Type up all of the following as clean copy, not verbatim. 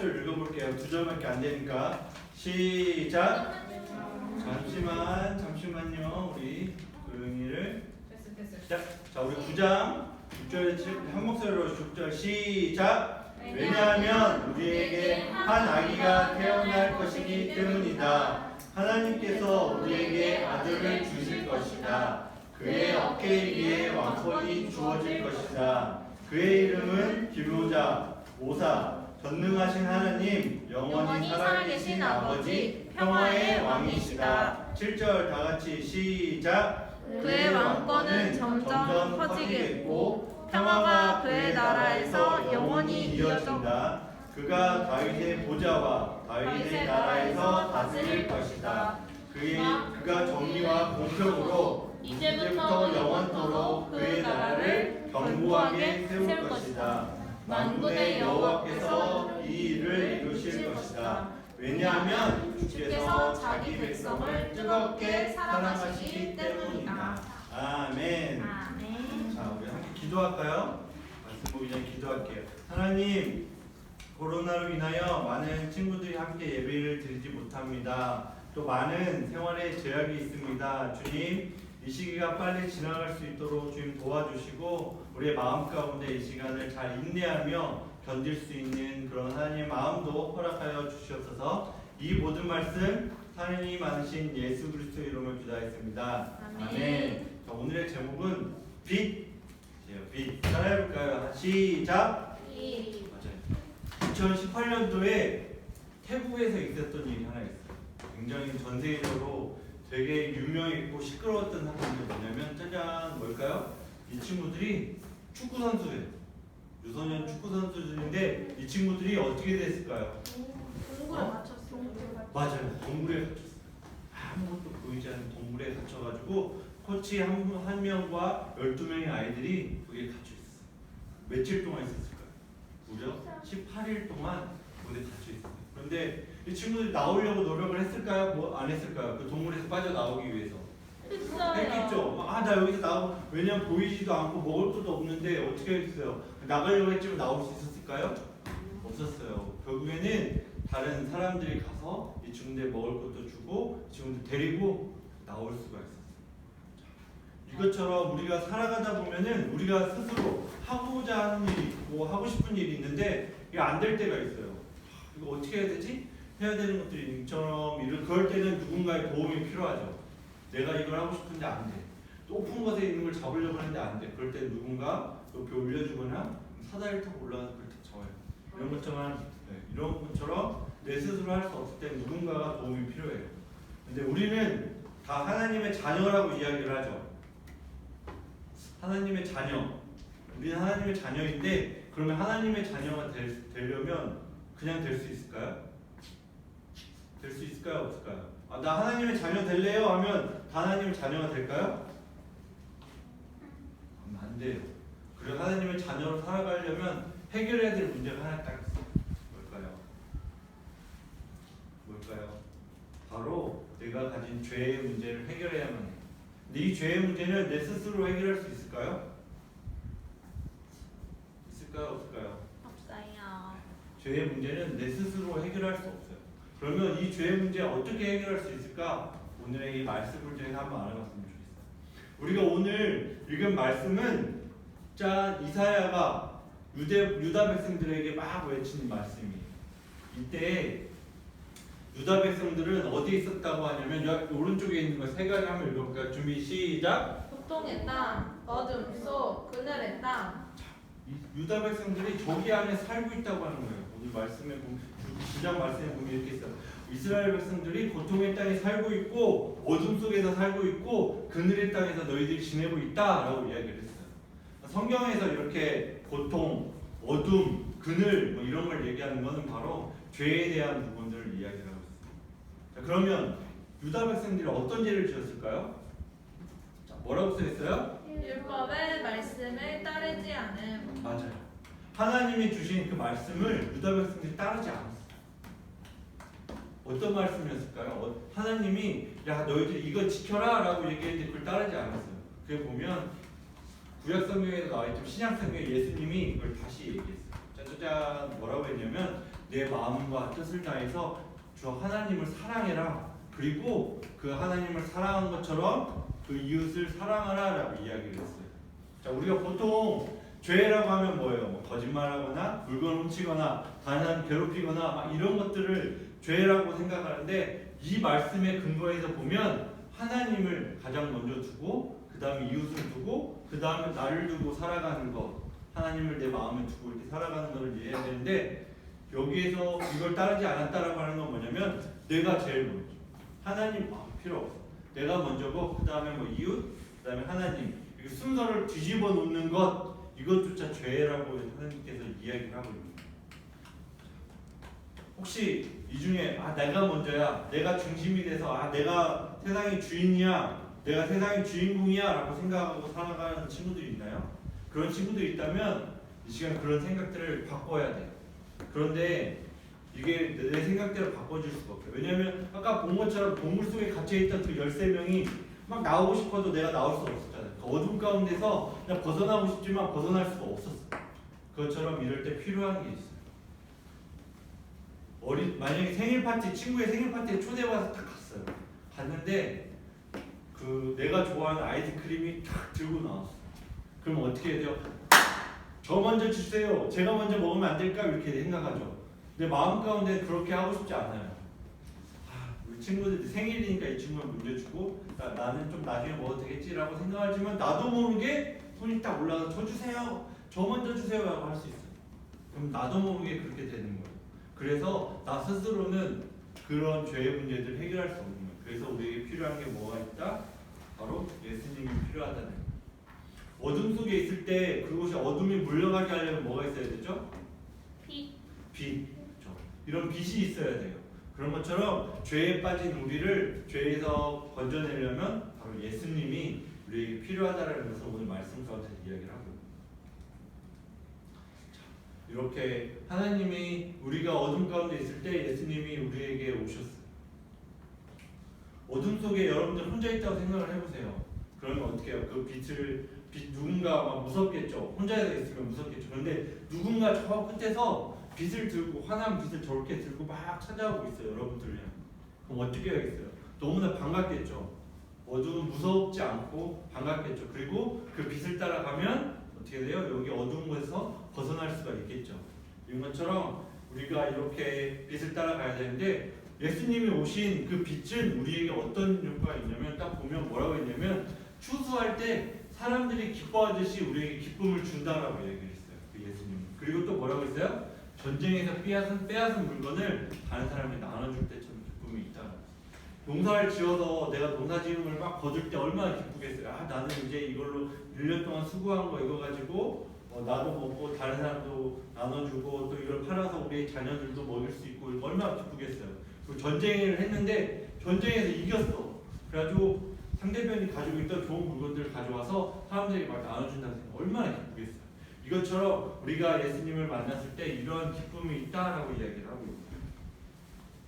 절을 읽어볼게요. 두 절밖에 안 되니까 시작. 잠시만요. 우리 고영이를 자 우리 9장 6절 한 목소리로 6절 시작. 왜냐하면 우리에게 한 아기가 태어날 것이기 때문이다. 하나님께서 우리에게 아들을 주실 것이다. 그의 어깨 위에 왕권이 주어질 것이다. 그의 이름은 기묘자, 모사, 전능하신 하나님, 영원히 살아계신 아버지, 평화의 왕이시다. 7절 다 같이 시작. 그의 왕권은 점점 커지겠고 평화가 그의 나라에서 영원히 이어진다. 그가 다윗의 보좌와 다윗의 나라에서 다스릴 것이다. 그가 정의와 공평으로 이제부터 영원토록 그의 나라를 견고하게 세울 것이다. 만군의 여호와께서 이 일을 이루실 것이다. 왜냐하면 주께서 자기 백성을 뜨겁게 사랑하시기 때문이다. 아멘. 자, 우리 함께 기도할까요? 말씀 보기 전에 기도할게요. 하나님, 코로나로 인하여 많은 친구들이 함께 예배를 드리지 못합니다. 또 많은 생활에 제약이 있습니다. 주님, 이 시기가 빨리 지나갈 수 있도록 주님 도와주시고 우리의 마음 가운데 이 시간을 잘 인내하며 견딜 수 있는 그런 하나님의 마음도 허락하여 주시옵소서. 이 모든 말씀 하나님이 많으신 예수 그리스도의 이름으로 기도하였습니다. 아멘. 자, 오늘의 제목은 빛. 따라해볼까요? 시작. 2018년도에 태국에서 있었던 일이 하나 있어요. 굉장히 전 세계적으로 되게 유명했고 시끄러웠던 사건이 뭐냐면 짜잔 뭘까요? 이 친구들이 축구 선수예요. 유소년 축구 선수들인데 이 친구들이 어떻게 됐을까요? 동굴에 갇혔어. 맞아요. 동굴에 갇혔어요. 아무것도 보이지 않는 동굴에 갇혀가지고 코치 한 명과 12명의 아이들이 거기에 갇혀있어요. 며칠 동안 있었을까요? 무려 18일 동안 거기에 갇혀있어요. 그런데 이 친구들이 나오려고 노력을 했을까요? 뭐 안 했을까요? 그 동굴에서 빠져나오기 위해서 했겠죠. 나 여기서 나오고 왜냐면 보이지도 않고 먹을 것도 없는데 어떻게 했어요? 나가려고 했지만 나올 수 있었을까요? 없었어요. 결국에는 다른 사람들이 가서 이 친구들 먹을 것도 주고 이 친구들 데리고 나올 수가 있었어요. 이것처럼 우리가 살아가다 보면은 우리가 스스로 하고자 하는 일이 있고 하고 싶은 일이 있는데 이게 안 될 때가 있어요. 이거 어떻게 해야 되지? 해야 되는 것들이 이처럼 그럴 때는 누군가의 도움이 필요하죠. 내가 이걸 하고 싶은데 안 돼. 높은 곳에 있는 걸 잡으려고 하는데 안 돼. 그럴 때 누군가 높이 올려주거나 사다리를 타고 올라가서 그걸 딱 잡아요. 이런 것처럼 내 스스로 할 수 없을 때 누군가가 도움이 필요해요. 근데 우리는 다 하나님의 자녀라고 이야기를 하죠. 하나님의 자녀. 우리는 하나님의 자녀인데 그러면 하나님의 자녀가 되려면 그냥 될 수 있을까요? 될 수 있을까요? 없을까요? 나 하나님의 자녀 될래요? 하면 다 하나님의 자녀가 될까요? 안 돼요. 그리고 하나님의 자녀로 살아가려면 해결해야 될 문제가 하나 딱 있어요. 뭘까요? 바로 내가 가진 죄의 문제를 해결해야만 해요. 근데 이 죄의 문제는 내 스스로 해결할 수 있을까요? 있을까요? 없을까요? 없어요. 죄의 문제는 내 스스로 해결할 수 없어요. 그러면 이 죄의 문제 어떻게 해결할 수 있을까? 오늘의 이 말씀을 통해서 한번 알아봤으면 좋겠어요. 우리가 오늘 읽은 말씀은 이사야가 유다 백성들에게 막 외치는 말씀이에요. 이때 유다 백성들은 어디에 있었다고 하냐면 오른쪽에 있는 거 세 가지 한번 읽어볼까요? 준비 시작. 고통의 땅, 어둠 속, 그늘의 땅. 유다 백성들이 저기 안에 살고 있다고 하는 거예요. 오늘 말씀에 보면 9장 말씀에 보면 이렇게 있어요. 이스라엘 백성들이 고통의 땅에 살고 있고 어둠 속에서 살고 있고 그늘의 땅에서 너희들이 지내고 있다라고 이야기를 했어요. 성경에서 이렇게 고통, 어둠, 그늘 뭐 이런 걸 얘기하는 것은 바로 죄에 대한 부분들을 이야기를 하고 있습니다. 자, 그러면 유다 백성들이 어떤 죄를 지었을까요? 자, 뭐라고 써있어요? 율법의 말씀을 따르지 않음. 맞아요. 하나님이 주신 그 말씀을 유다 백성들이 따르지 않았어요. 어떤 말씀이었을까요? 하나님이 너희들이 이거 지켜라 라고 얘기했는데 그걸 따르지 않았어요. 그게 보면 구약 성경에도 나와있지만 신약 성경에 예수님이 이걸 다시 얘기했어요. 짜자잔 뭐라고 했냐면 내 마음과 뜻을 다해서 주 하나님을 사랑해라. 그리고 그 하나님을 사랑한 것처럼 그 이웃을 사랑하라라고 이야기를 했어요. 자, 우리가 보통 죄라고 하면 뭐예요? 뭐 거짓말하거나 물건 훔치거나 다른 사람 괴롭히거나 막 이런 것들을 죄라고 생각하는데, 이 말씀의 근거에서 보면 하나님을 가장 먼저 두고 그 다음에 이웃을 두고 그 다음에 나를 두고 살아가는 것, 하나님을 내 마음에 두고 이렇게 살아가는 것을 이해해야 되는데, 여기에서 이걸 따르지 않았다라고 하는 건 뭐냐면 내가 제일 먼저, 하나님 필요 없어, 내가 먼저고 그 다음에 뭐 이웃, 그 다음에 하나님, 이렇게 순서를 뒤집어 놓는 것, 이것조차 죄라고 하나님께서 이야기를 하고 있는 거예요. 혹시 이 중에 내가 먼저야, 내가 중심이 돼서 내가 세상의 주인이야, 내가 세상의 주인공이야 라고 생각하고 살아가는 친구들이 있나요? 그런 친구들이 있다면 이 시간 그런 생각들을 바꿔야 돼요. 그런데 이게 내 생각대로 바꿔줄 수가 없어요. 왜냐하면 아까 본 것처럼 동물 속에 갇혀있던 그 13명이 막 나오고 싶어도 내가 나올 수가 없었잖아요. 그 어둠 가운데서 그냥 벗어나고 싶지만 벗어날 수가 없었어요. 그것처럼 이럴 때 필요한 게 있어요. 만약에 생일 파티, 친구의 생일 파티에 초대받아서 딱 갔어요. 갔는데 그 내가 좋아하는 아이스크림이 딱 들고 나왔어. 그럼 어떻게 해야 돼요? 저 먼저 주세요, 제가 먼저 먹으면 안 될까? 이렇게 생각하죠. 내 마음 가운데 그렇게 하고 싶지 않아요. 우리 친구들 생일이니까 이 친구가 먼저 주고 나는 좀 나중에 먹어도 되겠지라고 생각하지만 나도 모르게 손이 딱 올라가서 저 주세요, 저 먼저 주세요 라고 할 수 있어요. 그럼 나도 모르게 그렇게 되는 거예요. 그래서 나 스스로는 그런 죄의 문제들을 해결할 수 없는 거예요. 그래서 우리에게 필요한 게 뭐가 있다? 바로 예수님이 필요하다는 거예요. 어둠 속에 있을 때 그곳이 어둠이 물러가게 하려면 뭐가 있어야 되죠? 빛. 그렇죠. 이런 빛이 있어야 돼요. 그런 것처럼 죄에 빠진 우리를 죄에서 건져내려면 바로 예수님이 우리에게 필요하다는 것을 오늘 말씀 가운데 이야기를 하고 있습니다. 이렇게 하나님이 우리가 어둠 가운데 있을 때 예수님이 우리에게 오셨어요. 어둠 속에 여러분들 혼자 있다고 생각을 해보세요. 그러면 어떻게 해요? 그 빛 누군가 막 무섭겠죠. 혼자 있으면 무섭겠죠. 그런데 누군가 저 끝에서 빛을 들고 환한 빛을 저렇게 들고 막 찾아오고 있어요. 여러분들이랑. 그럼 어떻게 해야겠어요? 너무나 반갑겠죠. 어둠은 무섭지 않고 반갑겠죠. 그리고 그 빛을 따라가면 어떻게 돼요? 여기 어두운 곳에서 벗어날 수가 있겠죠. 이런 것처럼 우리가 이렇게 빛을 따라가야 되는데, 예수님이 오신 그 빛은 우리에게 어떤 효과가 있냐면, 딱 보면 뭐라고 했냐면, 추수할 때 사람들이 기뻐하듯이 우리에게 기쁨을 준다라고 얘기했어요. 그 예수님. 그리고 또 뭐라고 했어요? 전쟁에서 빼앗은 물건을 다른 사람에게 나눠줄 때처럼 기쁨이 있다. 농사를 지어서 내가 농사 지은 걸 막 거둘 때 얼마나 기쁘겠어요. 나는 이제 이걸로 1년 동안 수고한 거 이거 가지고 나도 먹고 다른 사람도 나눠주고 또 이걸 팔아서 우리 자녀들도 먹일 수 있고 얼마나 기쁘겠어요. 그리고 전쟁을 했는데 전쟁에서 이겼어. 그래가지고 상대편이 가지고 있던 좋은 물건들을 가져와서 사람들에게 막 나눠준다는 생각, 얼마나 기쁘겠어요. 이것처럼 우리가 예수님을 만났을 때 이러한 기쁨이 있다라고 이야기를 하고 있어요.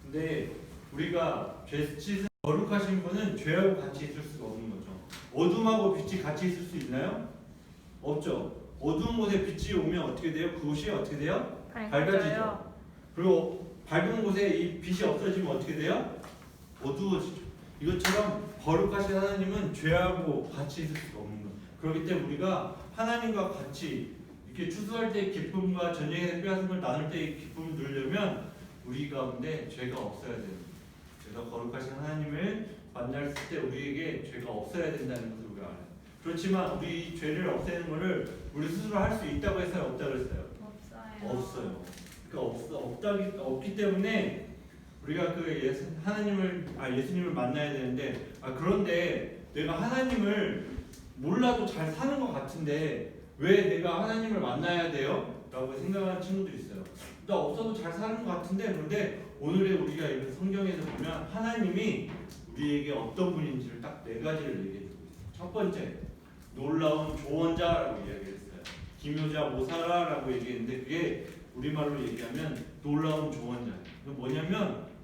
근데 우리가 죄 씻은 거룩하신 분은 죄하고 같이 있을 수가 없는 거죠. 어둠하고 빛이 같이 있을 수 있나요? 없죠. 어두운 곳에 빛이 오면 어떻게 돼요? 그곳이 어떻게 돼요? 밝아지죠. 그리고 밝은 곳에 이 빛이 없어지면 어떻게 돼요? 어두워지죠. 이것처럼 거룩하신 하나님은 죄하고 같이 있을 수가 없는 거예요. 그렇기 때문에 우리가 하나님과 같이 이렇게 추수할 때의 기쁨과 전쟁에서 빼앗은 걸 나눌 때의 기쁨을 누리려면 우리 가운데 죄가 없어야 돼요. 그래서 거룩하신 하나님을 만났을 때 우리에게 죄가 없어야 된다는 것을 우리가 알아요. 그렇지만 우리 죄를 없애는 것을 우리 스스로 할 수 있다고 했어요? 없다고 했어요? 없어요. 그러니까 없기 때문에 우리가 그 예수님을 만나야 되는데, 그런데 내가 하나님을 몰라도 잘 사는 것 같은데 왜 내가 하나님을 만나야 돼요? 라고 생각하는 친구들이 있어요. 나 없어도 잘 사는 것 같은데, 그런데 오늘의 우리가 이 성경에서 보면 하나님이 우리에게 어떤 분인지를 딱 4가지를 얘기해주고 있어요. 첫 번째, 놀라운 조언자라고 이야기했어요. 기묘자 모사라라고 얘기했는데, 그게 우리말로 얘기하면 놀라운 조언자예요. 그게 뭐냐면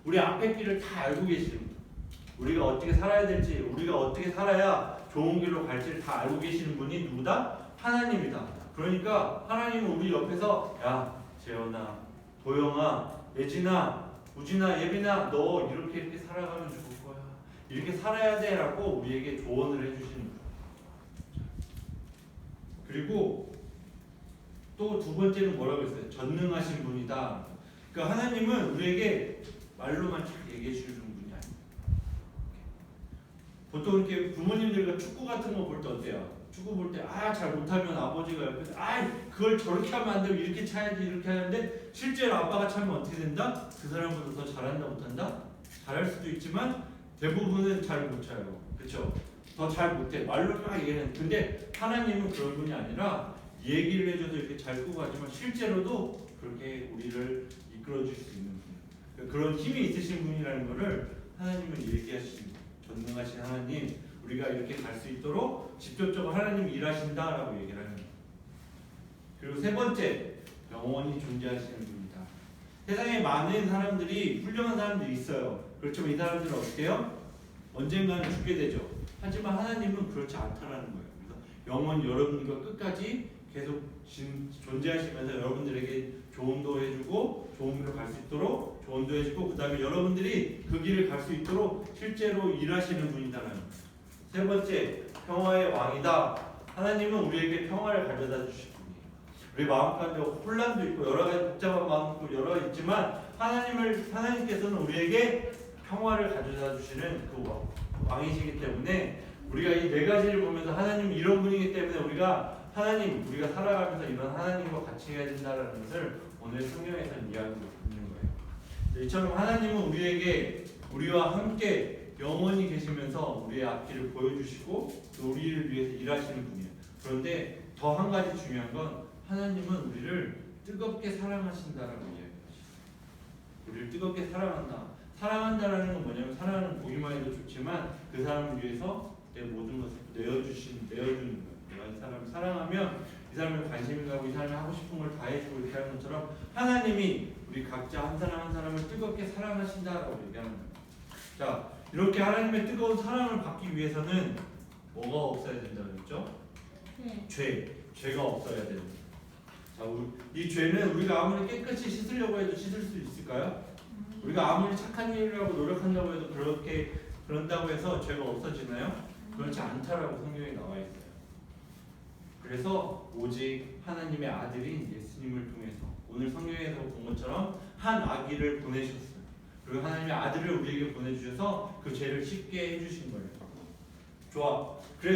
우리 앞의 길을 다 알고 계시는 분, 우리가 어떻게 살아야 될지, 우리가 어떻게 살아야 좋은 길로 갈지를 다 알고 계시는 분이 누구다? 하나님이다. 그러니까 하나님은 우리 옆에서 야 재현아, 도영아, 예진아, 우진아, 예빈아, 너 이렇게 살아가면 좋을 거야. 이렇게 살아야 돼라고 우리에게 조언을 해주시는 거예요. 그리고 또 두 번째는 뭐라고 했어요? 전능하신 분이다. 그러니까 하나님은 우리에게 말로만 잘 얘기해 주는 분이 아니에요. 보통 이렇게 부모님들과 축구 같은 거 볼 때 어때요? 축구 볼 때 잘 못하면 아버지가 옆에서 그걸 저렇게 하면 안 되고 이렇게 차야지 이렇게 하는데 실제로 아빠가 차면 어떻게 된다? 그 사람보다 더 잘한다 못한다? 잘할 수도 있지만 대부분은 잘 못 차요. 그렇죠? 더 잘 못해. 말로 막 얘기하는. 근데 하나님은 그런 분이 아니라 얘기를 해줘도 이렇게 잘 끄고 하지만 실제로도 그렇게 우리를 이끌어줄 수 있는 분. 그런 힘이 있으신 분이라는 것을 하나님은 얘기하시는 거예요. 전능하신 하나님, 우리가 이렇게 갈 수 있도록 직접적으로 하나님이 일하신다라고 얘기를 하는 거예요. 그리고 세 번째, 영원히 존재하시는 분이다. 세상에 많은 사람들이 훌륭한 사람들이 있어요. 그렇지만 이 사람들은 어떻게 해요? 언젠가는 죽게 되죠. 하지만 하나님은 그렇지 않다라는 거예요. 그래서 영원히 여러분과 끝까지 계속 존재하시면서 여러분들에게 조언도 해주고 좋은 길로 갈 수 있도록 조언도 해주고 그 다음에 여러분들이 그 길을 갈 수 있도록 실제로 일하시는 분이다라는 거예요. 세 번째, 평화의 왕이다. 하나님은 우리에게 평화를 가져다 주실 분이에요. 우리 마음 가운데 혼란도 있고 여러 가지 복잡한 마음도 여러 가지 있지만 하나님께서는 우리에게 평화를 가져다 주시는 그 왕이시기 때문에 우리가 이 네 가지를 보면서 하나님은 이런 분이기 때문에 우리가 살아가면서 이런 하나님과 같이 해야 된다는 것을 오늘 성경에서 이야기하고 있는 거예요. 이처럼 하나님은 우리와 함께 영원히 계시면서 우리의 앞길을 보여주시고 또 우리를 위해서 일하시는 분이에요. 그런데 더 한 가지 중요한 건 하나님은 우리를 뜨겁게 사랑하신다라고 이야기하시죠. 우리를 뜨겁게 사랑한다. 사랑한다라는 건 뭐냐면 사랑은 보기만 해도 좋지만 그 사람을 위해서 내 모든 것을 내어주는 거예요. 내가 이 사람을 사랑하면 이 사람을 관심이 가고 이 사람이 하고 싶은 걸 다 해주고 이렇게 하는 것처럼 하나님이 우리 각자 한 사람 한 사람을 뜨겁게 사랑하신다라고 얘기하는 거예요. 자, 이렇게 하나님의 뜨거운 사랑을 받기 위해서는 뭐가 없어야 된다고 했죠? 죄가 없어야 된다. 자, 이 죄는 우리가 아무리 깨끗이 씻으려고 해도 씻을 수 있을까요? 우리가 아무리 착한 일을 하고 노력한다고 해도 그런다고 해서 죄가 없어지나요? 그렇지 않다라고 성경에 나와 있어요. 그래서 오직 하나님의 아들인 예수님을 통해서 오늘 성경에서 본 것처럼 한 아기를 보내셨어요. 그리고 하나님의 아들을 우리에게 보내주셔서 그 죄를 씻게 해주신 거예요.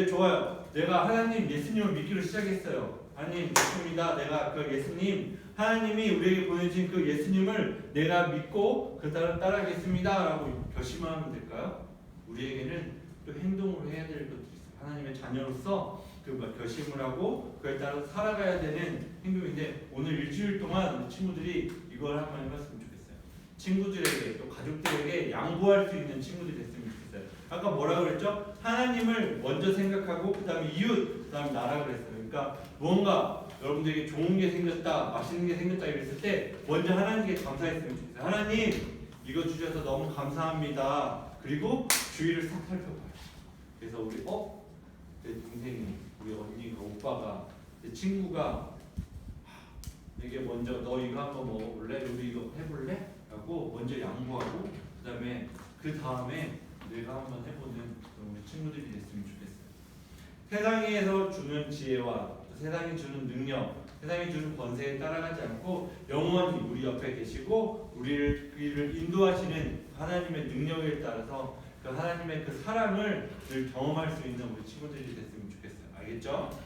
좋아요. 내가 하나님 예수님을 믿기로 시작했어요. 하나님 믿습니다. 내가 그 예수님 하나님이 우리에게 보내주신 그 예수님을 내가 믿고 그 따라가겠습니다 라고 결심하면 될까요? 우리에게는 또 행동으로 해야 될 것들이 있어요. 하나님의 자녀로서 그 결심을 하고 그에 따라서 살아가야 되는 행동인데 오늘 일주일 동안 친구들이 이걸 한번 해봤으면 좋겠어요. 친구들에게 또 가족들에게 양보할 수 있는 친구들이 됐으면 좋겠어요. 아까 뭐라 그랬죠? 하나님을 먼저 생각하고 그 다음에 이웃, 그 다음에 나라 그랬어요. 그러니까 무언가 여러분들에게 좋은 게 생겼다, 맛있는 게 생겼다 이랬을 때 먼저 하나님께 감사했으면 좋겠어요. 하나님 이거 주셔서 너무 감사합니다. 그리고 주위를 싹 살펴봐요. 그래서 내 동생이, 우리 언니가, 오빠가, 내 친구가 이게 먼저 너 이거 한번 먹어볼래? 우리 이거 해볼래? 라고 먼저 양보하고 그 다음에 내가 한번 해보는 그런 우리 친구들이 됐으면 좋겠어요. 세상에서 주는 지혜와 세상이 주는 능력, 세상이 주는 권세에 따라가지 않고 영원히 우리 옆에 계시고 우리를 인도하시는 하나님의 능력에 따라서 그 하나님의 그 사랑을 늘 경험할 수 있는 우리 친구들이 됐으면 좋겠어요. 알겠죠?